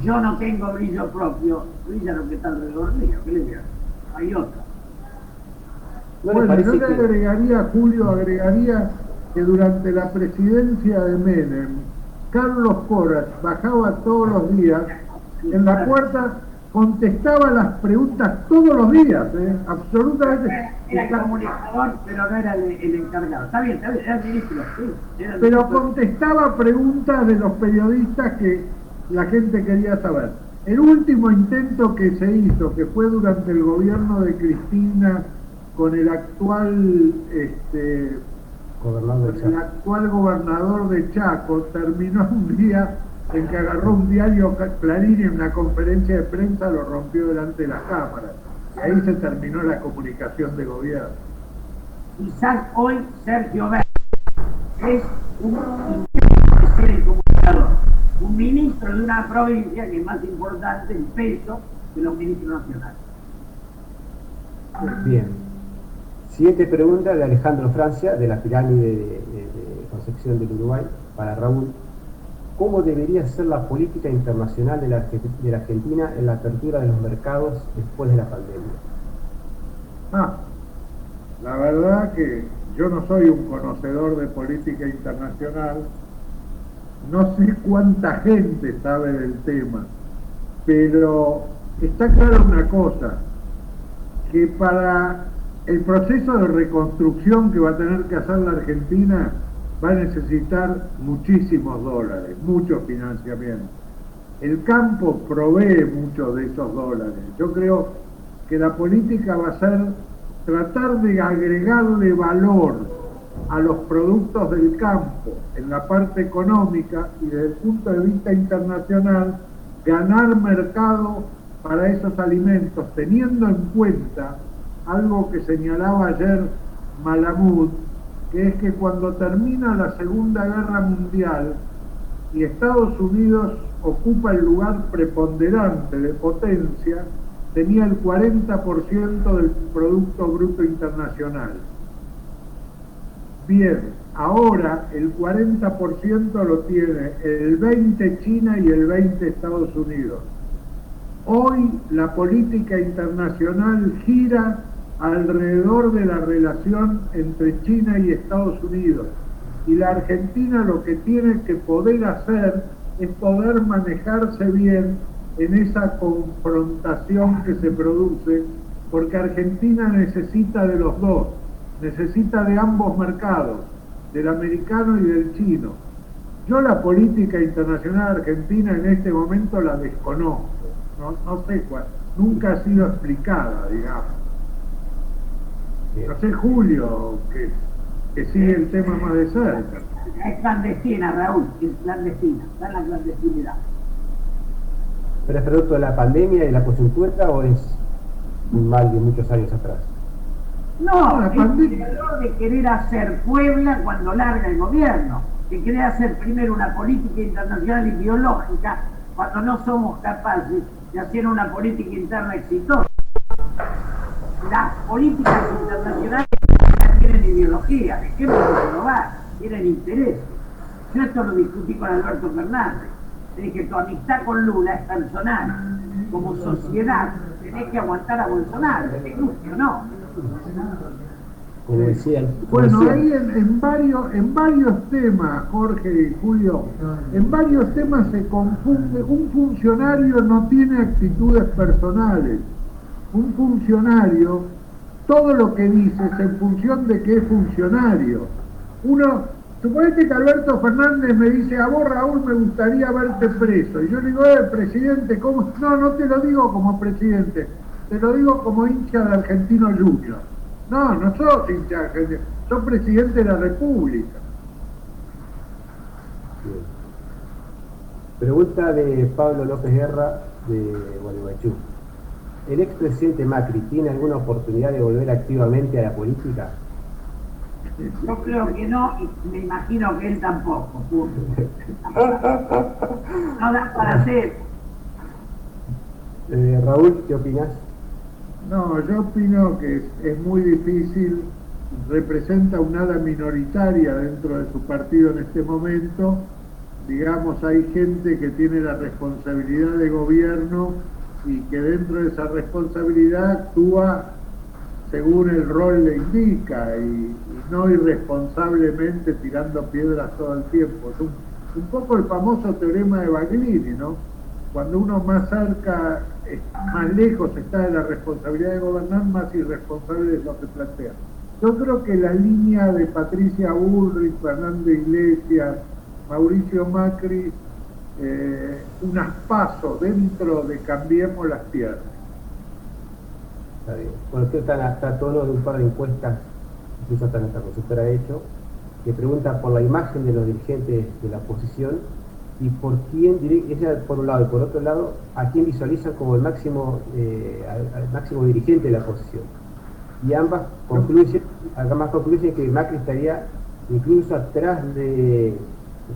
yo no tengo brillo propio, brilla lo que está alrededor mío. ¿Qué le digo? Hay otro. Bueno, yo le agregaría, Julio, que durante la presidencia de Menem, Carlos Corach bajaba todos los días en la puerta, contestaba las preguntas todos los días, absolutamente. Era el comunicador, pero no era el encargado. Está bien, era el ministro, sí. Pero contestaba preguntas de los periodistas que la gente quería saber. El último intento que se hizo, que fue durante el gobierno de Cristina, con el actual gobernador de Chaco, terminó un día en que agarró un diario Clarín y en una conferencia de prensa lo rompió delante de las cámaras. Y ahí se terminó la comunicación de gobierno. Quizás hoy Sergio Berni es un intento de ser el comunicador, un ministro de una provincia que es más importante en peso que los ministros nacionales. Bien. Siguiente pregunta de Alejandro Francia, de la pirámide de Concepción del Uruguay, para Raúl. ¿Cómo debería ser la política internacional de la Argentina en la apertura de los mercados después de la pandemia? La verdad que yo no soy un conocedor de política internacional, no sé cuánta gente sabe del tema, pero está clara una cosa, que para el proceso de reconstrucción que va a tener que hacer la Argentina va a necesitar muchísimos dólares, mucho financiamiento. El campo provee muchos de esos dólares. Yo creo que la política va a ser tratar de agregarle valor a los productos del campo en la parte económica y desde el punto de vista internacional ganar mercado para esos alimentos, teniendo en cuenta algo que señalaba ayer Malamud, que es que cuando termina la Segunda Guerra Mundial y Estados Unidos ocupa el lugar preponderante de potencia, tenía el 40% del Producto Bruto Internacional. Bien, ahora el 40% lo tiene el 20% China y el 20% Estados Unidos. Hoy la política internacional gira alrededor de la relación entre China y Estados Unidos. Y la Argentina lo que tiene que poder hacer es poder manejarse bien en esa confrontación que se produce, porque Argentina necesita de los dos, necesita de ambos mercados, del americano y del chino. Yo la política internacional argentina en este momento la desconozco, no sé cuál, nunca ha sido explicada, digamos. No sé, Julio, que sigue el tema más de cerca. Es clandestina, Raúl, es clandestina, está en la clandestinidad. ¿Pero es producto de la pandemia y de la coyuntura o es un mal de muchos años atrás? No, es el error de querer hacer Puebla cuando larga el gobierno, de querer hacer primero una política internacional ideológica cuando no somos capaces de hacer una política interna exitosa. Las políticas internacionales tienen ideología, dejémonos de robar, tienen intereses. Yo esto lo discutí con Alberto Fernández. Le dije, tu amistad con Lula es personal. Como sociedad, tenés que aguantar a Bolsonaro, te guste o no. Como decían. Bueno, ahí en varios temas, Jorge y Julio, en varios temas se confunde. Un funcionario no tiene actitudes personales. Un funcionario, todo lo que dice es en función de que es funcionario. Suponete que Alberto Fernández me dice, a vos, Raúl, me gustaría verte preso. Y yo le digo, presidente, ¿cómo? No te lo digo como presidente, te lo digo como hincha de Argentino Junior. No sos hincha de Argentino, sos presidente de la República. Bien. Pregunta de Pablo López Guerra, de Gualeguaychú. ¿El expresidente Macri tiene alguna oportunidad de volver activamente a la política? Yo creo que no, y me imagino que él tampoco. Punto. No da para hacer. Raúl, ¿qué opinas? No, yo opino que es muy difícil, representa un ala minoritaria dentro de su partido en este momento. Digamos, hay gente que tiene la responsabilidad de gobierno y que dentro de esa responsabilidad actúa según el rol le indica y no irresponsablemente tirando piedras todo el tiempo. Es un poco el famoso teorema de Baglini, ¿no? Cuando uno más cerca, más lejos está de la responsabilidad de gobernar, más irresponsable es lo que plantea. Yo creo que la línea de Patricia Bullrich, Fernando Iglesias, Mauricio Macri, unas pasos dentro de Cambiemos las Tierras. Está bien. Bueno, esto está a tono de un par de encuestas, incluso hasta nuestra consultora ha hecho, que pregunta por la imagen de los dirigentes de la oposición y por quién, ella por un lado, y por otro lado, a quién visualizan como el máximo, al máximo dirigente de la oposición. Y ambas concluyen que Macri estaría incluso atrás de,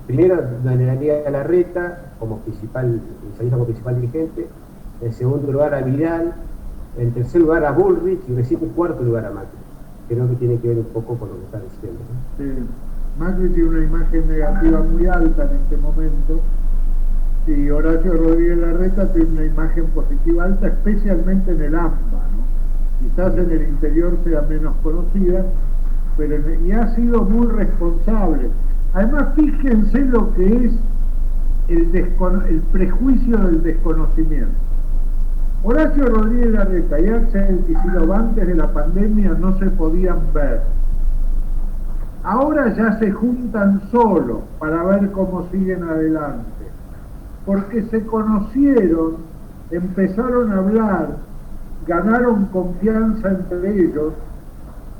primero dominaría a Larreta como principal, visualiza como principal dirigente, en segundo lugar a Vidal, en tercer lugar a Bullrich y recién en cuarto lugar a Macri. Creo que tiene que ver un poco con lo que está diciendo, ¿no? Sí. Macri tiene una imagen negativa muy alta en este momento y Horacio Rodríguez Larreta tiene una imagen positiva alta, especialmente en el AMBA, ¿no? Quizás en el interior sea menos conocida, pero y ha sido muy responsable. Además, fíjense lo que es el prejuicio del desconocimiento. Horacio Rodríguez Larreta y Axel Kicillof antes de la pandemia no se podían ver. Ahora ya se juntan solos para ver cómo siguen adelante, porque se conocieron, empezaron a hablar, ganaron confianza entre ellos,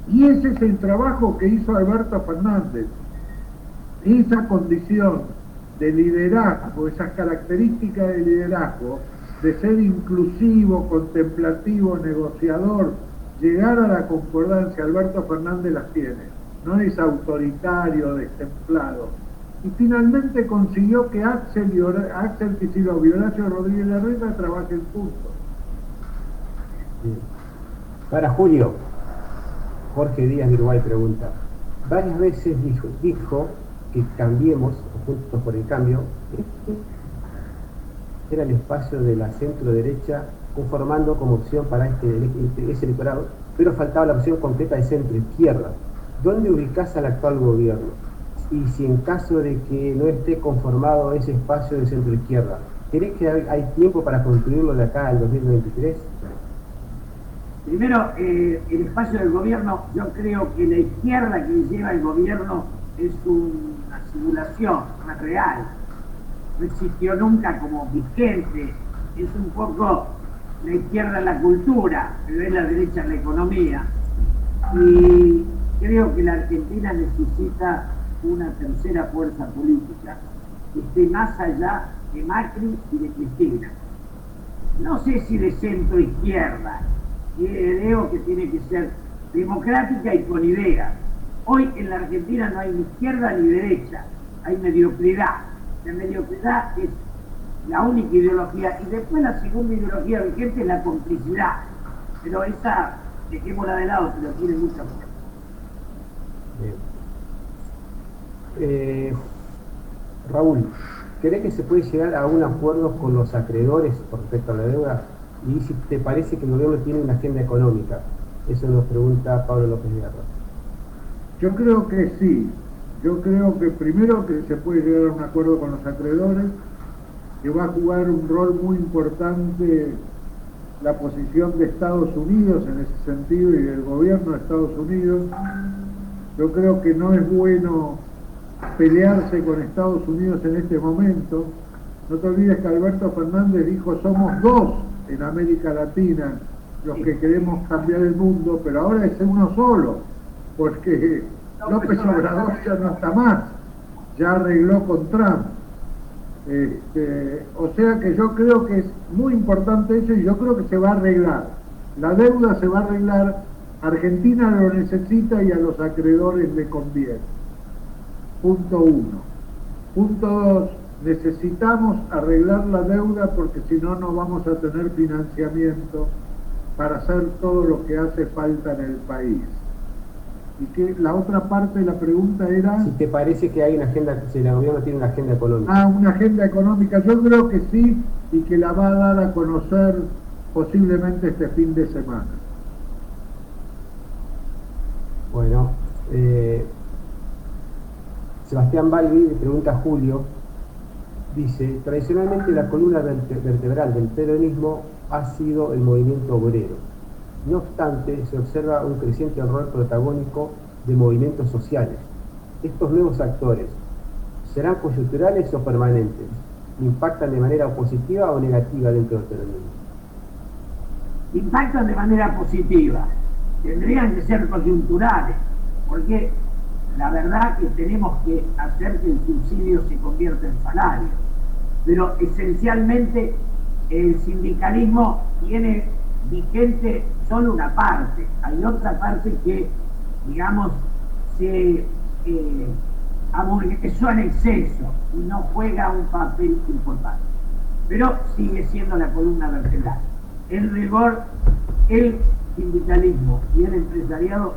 y ese es el trabajo que hizo Alberto Fernández. Esa condición de liderazgo, esas características de liderazgo, de ser inclusivo, contemplativo, negociador, llegar a la concordancia, Alberto Fernández las tiene. No es autoritario, destemplado. Y finalmente consiguió que Axel Kicillof y Horacio Rodríguez Larreta trabajen juntos. Para Julio, Jorge Díaz de Uruguay pregunta, varias veces dijo que Cambiemos, o Juntos por el Cambio, era el espacio de la centro-derecha conformando como opción para ese electorado, pero faltaba la opción concreta de centro-izquierda. ¿Dónde ubicás al actual gobierno? Y si en caso de que no esté conformado ese espacio de centro-izquierda, ¿crees que hay tiempo para construirlo de acá al 2023? Primero, el espacio del gobierno, yo creo que la izquierda que lleva el gobierno es una simulación, no es real. No existió nunca como vigente, es un poco la izquierda en la cultura, pero es la derecha en la economía. Y creo que la Argentina necesita una tercera fuerza política que esté más allá de Macri y de Cristina. No sé si de centro izquierda, creo que tiene que ser democrática y con ideas. Hoy en la Argentina no hay ni izquierda ni derecha, hay mediocridad. La mediocridad es la única ideología y después la segunda ideología vigente es la complicidad, pero esa dejémosla de lado, pero tiene mucha fuerza. Raúl, ¿crees que se puede llegar a un acuerdo con los acreedores con respecto a la deuda? Y si te parece que el gobierno tiene una agenda económica. Eso nos pregunta Pablo López Guerra. Yo creo que sí. Yo creo que primero que se puede llegar a un acuerdo con los acreedores, que va a jugar un rol muy importante la posición de Estados Unidos en ese sentido y del gobierno de Estados Unidos. Yo creo que no es bueno pelearse con Estados Unidos en este momento. No te olvides que Alberto Fernández dijo somos dos en América Latina los que queremos cambiar el mundo, pero ahora es uno solo, porque López Obrador ya no está más, ya arregló con Trump. O sea que yo creo que es muy importante eso y yo creo que se va a arreglar. La deuda se va a arreglar, Argentina lo necesita y a los acreedores le conviene. Punto 1. Punto 2. Necesitamos arreglar la deuda porque si no, no vamos a tener financiamiento para hacer todo lo que hace falta en el país. Y que la otra parte de la pregunta era... Si te parece que hay una agenda, si el gobierno tiene una agenda económica. Ah, una agenda económica. Yo creo que sí y que la va a dar a conocer posiblemente este fin de semana. Bueno, Sebastián Balbi le pregunta a Julio, dice, tradicionalmente la columna vertebral del peronismo ha sido el movimiento obrero. No obstante, se observa un creciente rol protagónico de movimientos sociales. Estos nuevos actores, ¿serán coyunturales o permanentes? ¿Impactan de manera positiva o negativa dentro del peronismo? Impactan de manera positiva. Tendrían que ser coyunturales, porque la verdad que tenemos que hacer que el subsidio se convierta en salario. Pero esencialmente el sindicalismo tiene vigente solo una parte. Hay otra parte que, digamos, se aburguesó en exceso y no juega un papel importante. Pero sigue siendo la columna vertebral. En rigor, el sindicalismo y el empresariado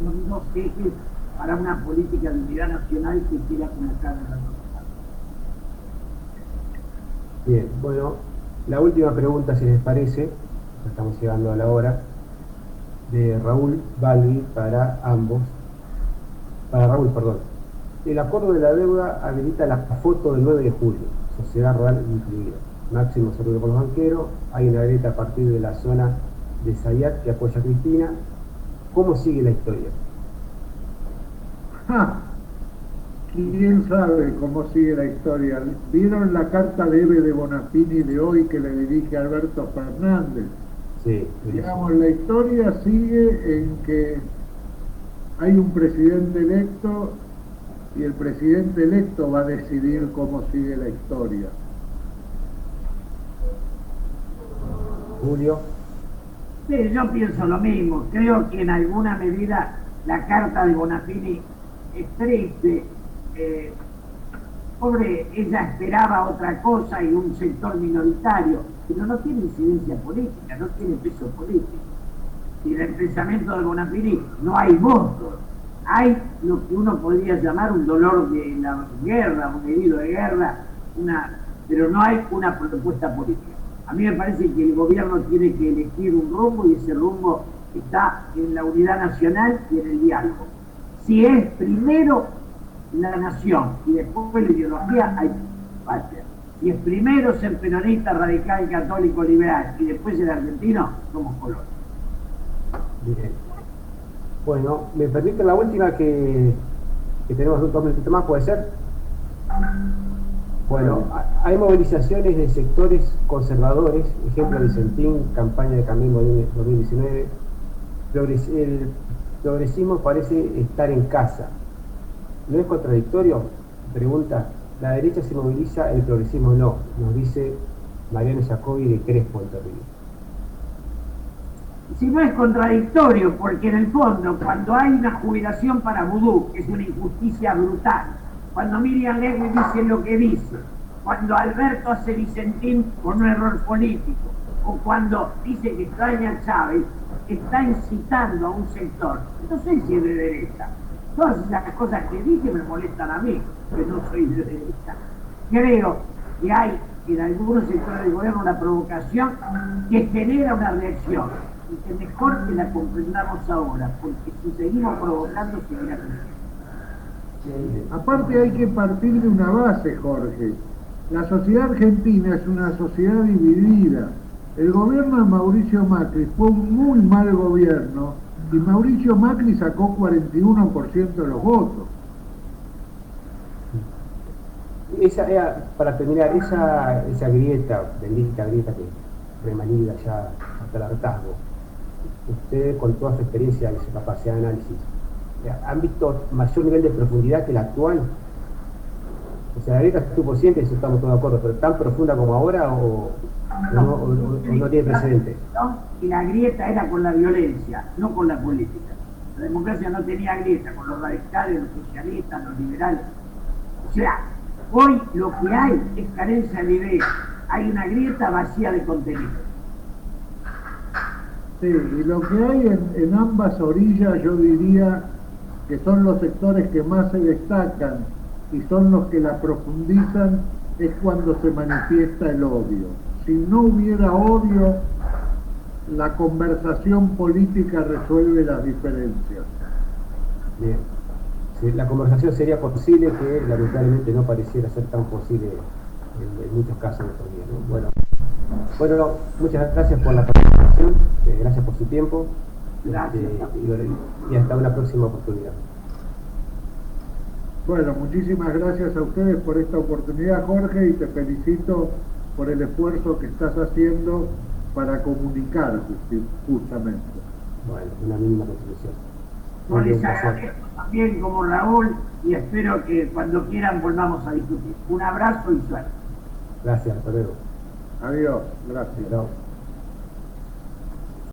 son dos ejes para una política de unidad nacional que quiera colocar en la sociedad. Bien, bueno, la última pregunta, si les parece, ya estamos llegando a la hora, de Raúl Balbi para ambos. Para Raúl, perdón. El acuerdo de la deuda habilita la foto del 9 de julio, sociedad rural incluida. Máximo saludo por los banqueros, hay una grieta a partir de la zona de Zayat que apoya a Cristina. ¿Cómo sigue la historia? ¿Quién sabe cómo sigue la historia? ¿Vieron la carta de Eve de Bonafini de hoy que le dirige a Alberto Fernández? Sí. Digamos, la historia sigue en que hay un presidente electo y el presidente electo va a decidir cómo sigue la historia. Julio. Sí, yo pienso lo mismo. Creo que en alguna medida la carta de Bonafini es triste. Pobre, ella esperaba otra cosa y un sector minoritario, pero no tiene incidencia política, no tiene peso político. Y en el pensamiento de Bonafini no hay votos, hay lo que uno podría llamar un dolor de la guerra, un herido de guerra, pero no hay una propuesta política. A mí me parece que el gobierno tiene que elegir un rumbo y ese rumbo está en la unidad nacional y en el diálogo. Si es primero la nación y después la ideología, hay patria. Si es primero ser peronista, radical, católico, liberal y después ser argentino, somos colores. Bien. Bueno, ¿me permite la última que tenemos 2 minutitos más? ¿Puede ser? Bueno, hay movilizaciones de sectores conservadores, ejemplo Vicentín, campaña de Cambiemos 2019. El progresismo parece estar en casa. ¿No es contradictorio? Pregunta. La derecha se moviliza, el progresismo no, nos dice Mariano Jacobi de Crespo, Entre Ríos. Si no es contradictorio, porque en el fondo, cuando hay una jubilación para vudú, es una injusticia brutal. Cuando Miriam Lewis dice lo que dice, cuando Alberto hace Vicentín con un error político, o cuando dice que extraña a Chávez, está incitando a un sector. No sé si es de derecha. Todas esas cosas que dije me molestan a mí, que no soy de derecha. Creo que hay en algunos sectores del gobierno una provocación que genera una reacción y que mejor que la comprendamos ahora, porque si seguimos provocando seguirá creciendo. Aparte hay que partir de una base, Jorge. La sociedad argentina es una sociedad dividida. El gobierno de Mauricio Macri fue un muy mal gobierno y Mauricio Macri sacó 41% de los votos. Esa era, para terminar, esa grieta, bendita grieta que remanida ya hasta el hartazgo, ustedes con toda su experiencia y su capacidad de análisis, ¿han visto mayor nivel de profundidad que el actual? O sea, la grieta estuvo siempre, eso estamos todos de acuerdo, pero tan profunda como ahora o no tiene precedente. Y la grieta era con la violencia, no con la política. La democracia no tenía grieta con los radicales, los socialistas, los liberales. O sea, hoy lo que hay es carencia de ideas. Hay una grieta vacía de contenido. Sí, y lo que hay en ambas orillas, yo diría que son los sectores que más se destacan y son los que la profundizan, es cuando se manifiesta el odio. Si no hubiera odio, la conversación política resuelve las diferencias. Bien. Sí, la conversación sería posible, que lamentablemente no pareciera ser tan posible en muchos casos en estos días, ¿no? Bueno, muchas gracias por la participación, gracias por su tiempo, Gracias. y hasta una próxima oportunidad. Bueno, muchísimas gracias a ustedes por esta oportunidad, Jorge, y te felicito por el esfuerzo que estás haciendo para comunicar justamente. Bueno, una mínima contribución. Yo les agradezco también como Raúl y espero que cuando quieran volvamos a discutir. Un abrazo y suerte. Gracias, hasta luego. Adiós, gracias. Chao.